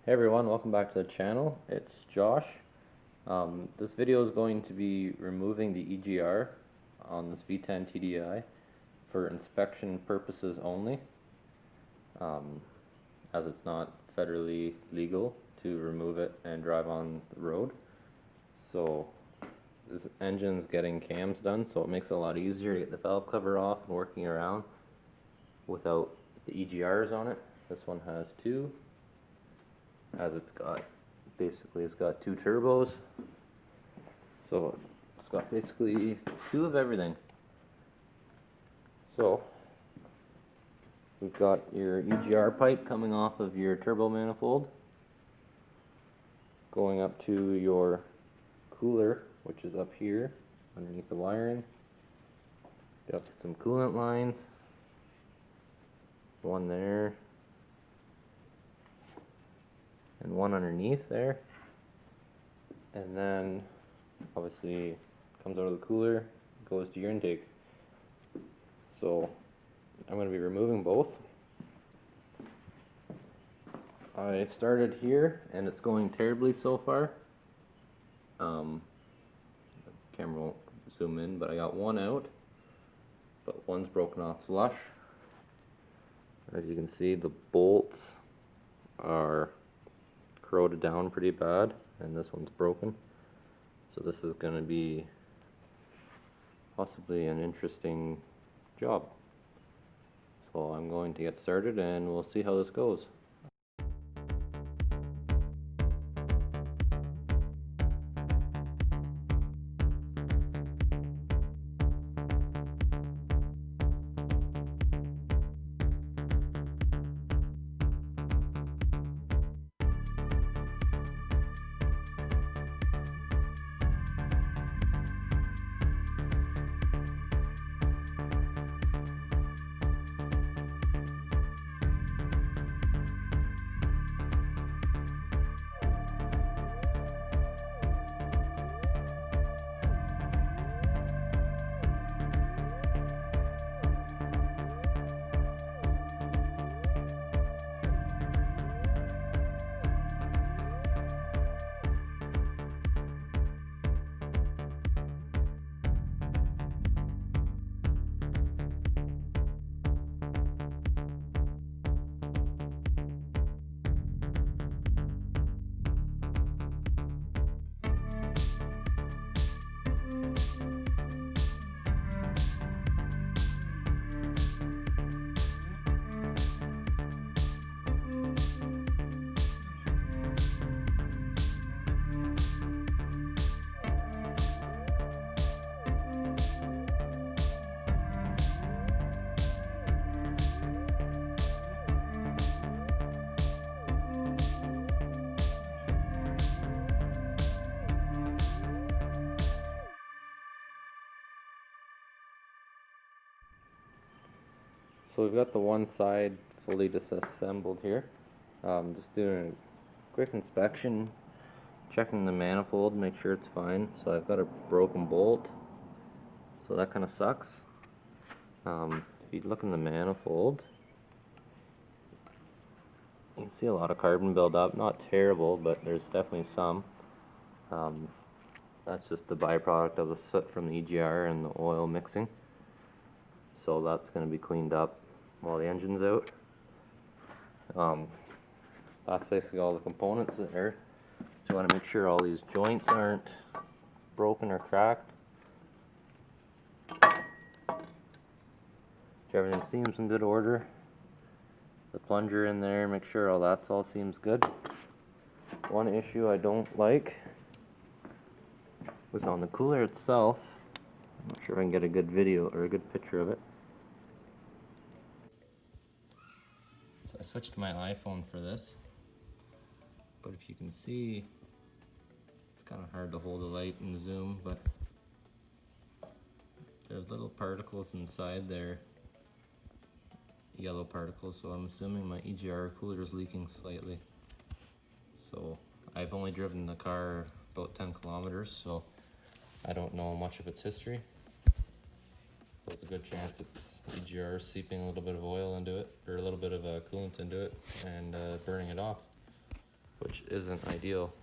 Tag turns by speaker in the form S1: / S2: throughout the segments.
S1: Hey everyone, welcome back to the channel. It's Josh. This video is going to be removing the EGR on this V10 TDI for inspection purposes only, as it's not federally legal to remove it and drive on the road. So this engine's getting cams done, so it makes it a lot easier to get the valve cover off and working around without the EGRs on it. This one has two, as it's got two turbos, so it's got basically two of everything. So we've got your EGR pipe coming off of your turbo manifold, going up to your cooler, which is up here underneath the wiring. Got some coolant lines, one there and one underneath there, and then obviously comes out of the cooler, goes to your intake. So I'm going to be removing both. I started here and it's going terribly so far. The camera won't zoom in, but I got one out, but one's broken off flush. As you can see, the bolts are corroded down pretty bad, and this one's broken. So this is going to be possibly an interesting job. So I'm going to get started and we'll see how this goes. So we've got the one side fully disassembled here. Just doing a quick inspection, checking the manifold, make sure it's fine. So I've got a broken bolt, so that kind of sucks. If you look in the manifold, you can see a lot of carbon buildup. Not terrible, but there's definitely some. That's just the byproduct of the soot from the EGR and the oil mixing. So that's going to be cleaned up while the engine's out. That's basically all the components there. So you want to make sure all these joints aren't broken or cracked. Everything seems in good order. The plunger in there, make sure all seems good. One issue I don't like was on the cooler itself. I'm not sure if I can get a good video or a good picture of it. So I switched to my iPhone for this, but if you can see, it's kind of hard to hold the light and zoom, but there's little particles inside there, yellow particles, so I'm assuming my EGR cooler is leaking slightly. So I've only driven the car about 10 kilometers, so I don't know much of its history. There's a good chance it's EGR seeping a little bit of oil into it, or a little bit of coolant into it, and burning it off. which isn't ideal.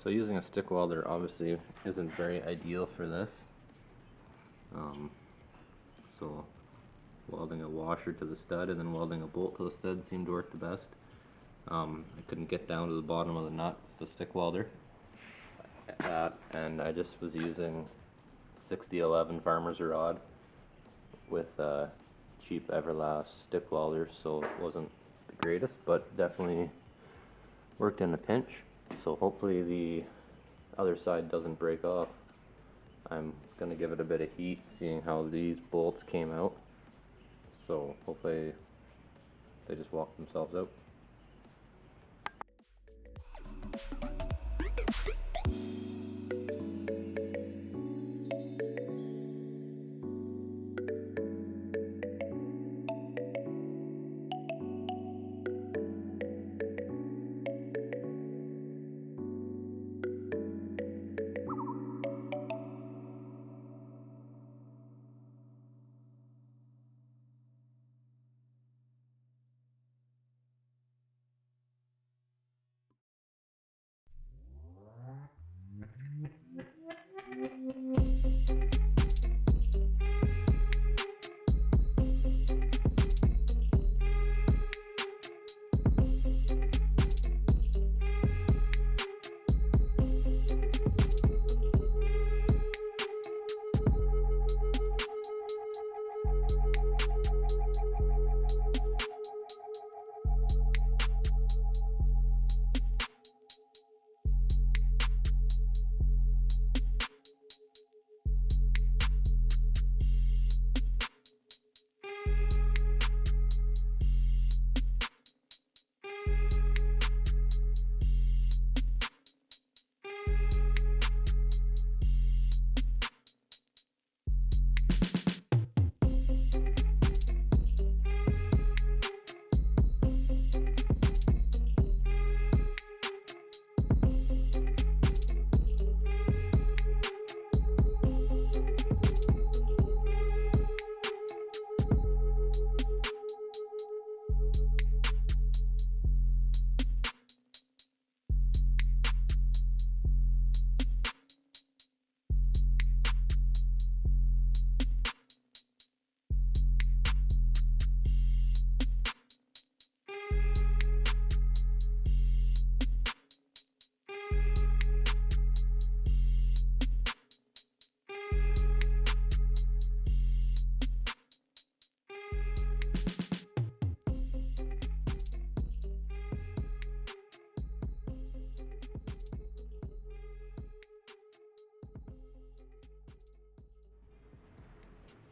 S1: So using a stick welder obviously isn't very ideal for this. So welding a washer to the stud and then welding a bolt to the stud seemed to work the best. I couldn't get down to the bottom of the nut with the stick welder. And I just was using 6011 farmer's rod with cheap Everlast stick welder, so it wasn't the greatest, but definitely worked in a pinch. So hopefully the other side doesn't break off. I'm going to give it a bit of heat, seeing how these bolts came out. So hopefully they just walk themselves out.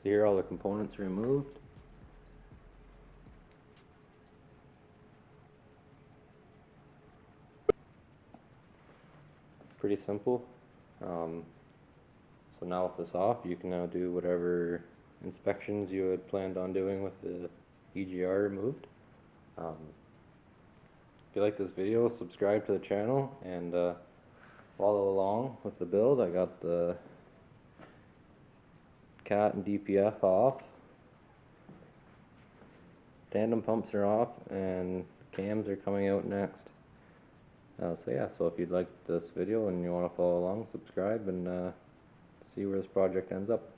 S1: So here are all the components removed. Pretty simple. So now with this off, you can now do whatever inspections you had planned on doing with the EGR removed. If you like this video, subscribe to the channel and follow along with the build. I got the cat and DPF off. Tandem pumps are off and cams are coming out next. So yeah, so if you'd like this video and you want to follow along, subscribe and see where this project ends up.